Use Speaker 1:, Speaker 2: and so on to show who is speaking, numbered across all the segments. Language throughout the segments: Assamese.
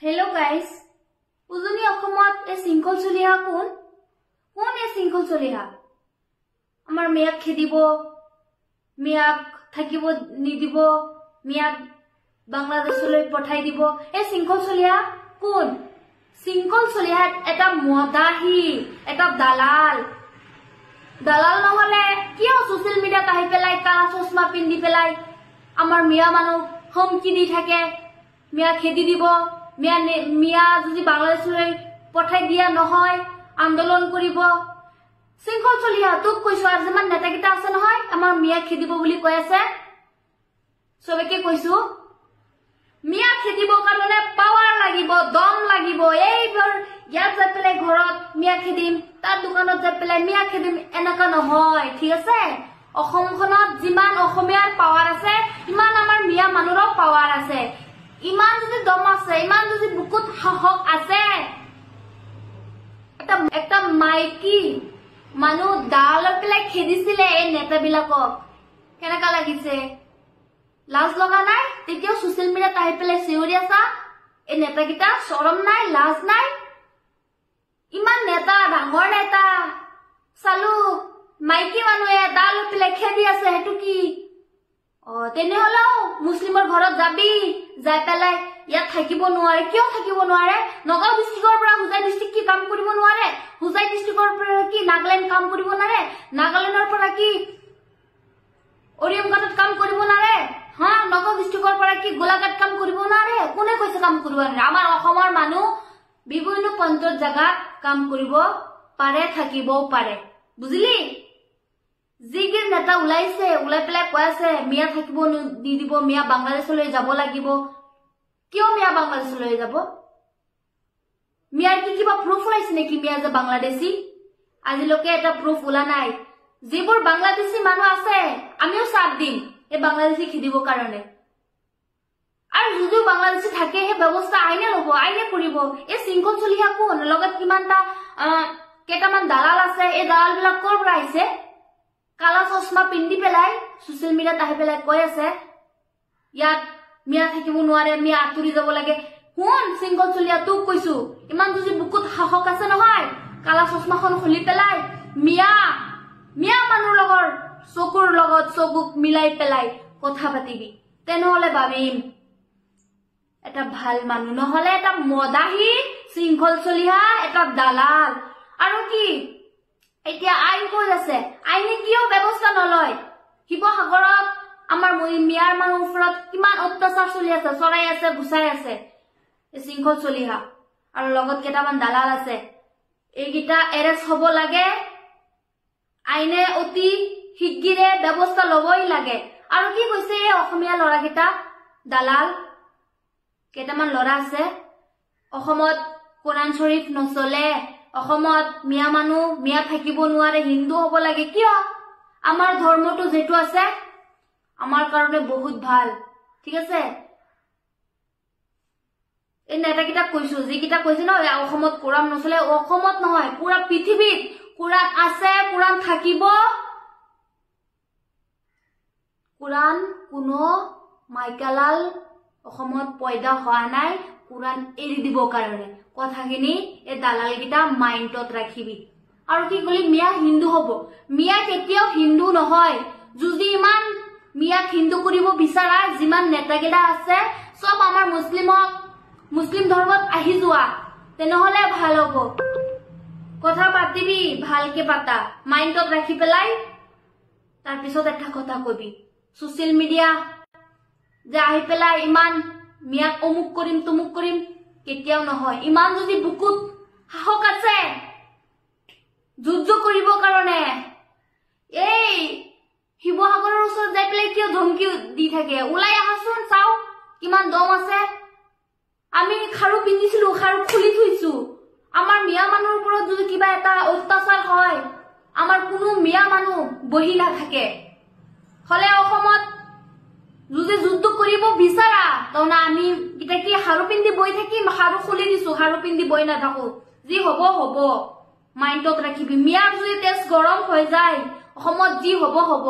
Speaker 1: Hello guys. Uzuni Okhomot e Sinkhol Soliha kon? Kon e Sinkhol Soliha? Amar miyak khedibo, miyak thakibo nidibo, miyak Bangladeshলৈ পঠাই দিব এ Sinkhol Soliha কোন Sinkhol Soliha এটা মদাহি এটা দালাল নহলে কিয় সোশ্যাল মিডিয়াত আহি পেলাই কালা চশমা পিন্ধি পেলাই আমাৰ মিয়া মানুহ হমকি দি থাকে মিয়া খেদি দিব মিয়া যদি বাংলাদেশলৈ পঠাই দিয়া নহয় আন্দোলন কৰিব Sinkhol Soliha তোক কৈছো আৰু যেমান নেতাকিটা আছে নহয় আমাৰ মিয়া খেদিব বুলি কৈ আছে সবেকে কৈছো মিয়া খেদিব কাৰণে পাৱাৰ লাগিব দম লাগিব এইবোৰ ইয়াত যাই পেলাই ঘৰত মিয়া খেদিম তাৰ দোকানত যাই পেলাই মিয়া খেদিম এনেকা নহয় ঠিক আছে অসমখনত যিমান অসমীয়াৰ পাৱাৰ আছে ইমান আমাৰ মিয়া মানুহৰ পাৱাৰ আছে ইমান যদি দম আছে ইমান যদি বুকুত সাহস আছে এটা মাইকি মানুহ দালৰ পেলাই খেদিছিলে এই নেতাবিলাকক কেনেকা লাগিছে লাজ লগা নাই তেতিয়াও সোশ্যাল মিডিয়াত আহি পেলাই চিঞৰি আছা এই নেতাকিটা শৰম নাই লাজ নাই ইমান নেতা ডাঙৰ নেতা চালু মাইকি মানুহে দাল পেলাই খেদি আছে হেতু কি তেনেহলেও মুছলিমৰ ঘৰত যাবি যাই পেলাই ইয়াত থাকিব নোৱাৰে কিয় থাকিব নোৱাৰে নগাঁও ডিষ্ট্ৰিক্টৰ পৰা হুজাই ডিষ্ট্ৰিক্ট কি কাম কৰিব নোৱাৰে হুজাই ডিষ্ট্ৰিক্টৰ পৰা কি নাগালেণ্ড কাম কৰিব নোৱাৰে নাগালেণ্ডৰ পৰা কি অৰিয়মঘাটত কাম কৰিব নোৱাৰে নগাঁও ডিষ্ট্ৰিক্টৰ পৰা কি গোলাঘাট কাম কৰিব নোৱাৰে কোনে কৈছে কাম কৰিব নোৱাৰে আমাৰ অসমৰ মানুহ বিভিন্ন পঞ্চায়ত জাগাত কাম কৰিব পাৰে থাকিবও পাৰে বুজিলি জিগিৰ নেতা উলাইছে উলাই পেলাই কৈ আছে মিয়া থাকিব দি দিব মিয়া বাংলাদেশলৈ যাব লাগিব কিয় মিয়া বাংলাদেশলৈ যাব মিয়াৰ কি কিবা প্ৰুফ ওলাইছে নেকি মিয়া যে বাংলাদেশী আজিলৈকে এটা প্ৰুফ ওলা নাই যিবোৰ বাংলাদেশী মানুহ আছে আমিও সাথ দিম এই বাংলাদেশী খেদিব কাৰণে আৰু যদি বাংলাদেশী থাকে হে ব্যৱস্থা আইনে লব আইনে কৰিব এই Sinkhol Soliha কোন লগত কিমানটা কেটামান দালাল আছে এই দালালবিলাক কৰ পৰা আহিছে কালা চশমা পিন্ধি পেলাই সোশ্যাল মিডিয়াত আহি পেলাই কৈ আছে ইয়াত মিয়া থাকিব নোৱাৰে মিয়া আঁতৰি যাব লাগে কোন Sinkhol Soliha তোক কৈছো ইমান যদি বুকুত সাহস আছে নহয় কালা চশমাখন খুলি পেলাই মিয়া মানুহৰ লগৰ চকুৰ লগত চকুক মিলাই পেলাই কথা পাতিবি তেনেহলে ভাবিম এটা ভাল মানুহ নহলে এটা মদাহি Sinkhol Soliha এটা দালাল আৰু কি এতিয়া আইন ক'ত আছে আইনে কিয় ব্যৱস্থা নলয় শিৱসাগৰত আমাৰ মিয়াৰ মানুহৰ ওপৰত কিমান অত্যাচাৰ চলি আছে চৰাই আছে গুচাই আছে Sinkhol Soliha আৰু লগত কেটামান দালাল আছে এইগিটা এৰেষ্ট হ'ব লাগে আইনে অতি শিগগিৰে ব্যৱস্থা লবই লাগে আৰু কি কৈছে এই অসমীয়া লৰাগিটা দালাল কেটামান লৰা আছে অসমত কোৰাণ শৰীফ নচলে অসমত মিয়া মানুহ মিয়া থাকিব নোৱাৰে হিন্দু হ'ব লাগে কিয় আমাৰ ধৰ্মটো যেটো আছে আমাৰ কাৰণে বহুত ভাল ঠিক আছে এই নেতাকিটা কৈছো যিকিটা কৈছে ন অসমত কোৰাণ নচলে অসমত নহয় পুৰা পৃথিৱীত কোৰাণ আছে কোৰাণ থাকিব কোৰাণ কোনো মাইকালাল অসমত পয়দা হোৱা নাই কোৰাণ এৰি দিব কাৰণে কথাখিনি এই দালালগিটা মাইণ্ডত ৰাখিবি আৰু কি কলি মিয়া হিন্দু হ'ব মিয়া কেতিয়াও হিন্দু নহয় যদি ইমান মিয়া হিন্দু কৰিব বিচাৰা যিমান নেতাগিলা আছে সব আমাৰ মুছলিম ধৰ্মত আহি যোৱা তেনেহলে ভাল হ'ব কথা পাতিবি ভালকে পাতা মাইণ্ডত ৰাখি পেলাই তাৰ পিছত এটা কথা কবি সোশ্যাল মিডিয়া যে আহি পেলাই ইমান মিয়াক অমুক কৰিম তুমুক কৰিম কেতিয়াও নহয় ইমান যদি বুকুত সাহস আছে যুদ্ধ কৰিব কাৰণে এই শিৱসাগৰৰ ওচৰত যাই পেলাই কিয় ধমকি দি থাকে ওলাই আহাচোন চাও কিমান দম আছে আমি খাৰু পিন্ধিছিলো খাৰু খুলি থৈছো আমাৰ মিয়া মানুহৰ ওপৰত যদি কিবা এটা অত্যাচাৰ হয় আমাৰ কোনো মিয়া মানুহ বহি নাথাকে হলে অসমত যদি যুদ্ধ কৰিব বিচাৰা তনা আমি কিটা কি খাৰু পিন্ধি বই থাকিম খাৰু খুলি দিছো খাৰু পিন্ধি বই নাথাকো যি হ'ব হ'ব মাইণ্ডত ৰাখিবি মিয়াৰ যদি তেজ গৰম হৈ যায় অসমত যি হ'ব হ'ব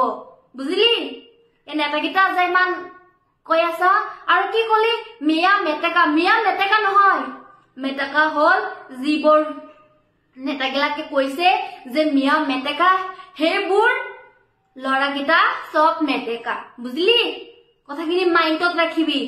Speaker 1: বুজিলি এই নেতাকিটা যে ইমান কৈ আছা আৰু কি কলি মিয়া মেটেকা নহয় মেটেকা হল যিবোৰ নেতাগিলাকে কৈছে যে মিয়া মেটেকা সেইবোৰ লৰাকেইটা সব মেটেকা বুঝলি কথাখিনি মাইন্ডত ৰাখিবি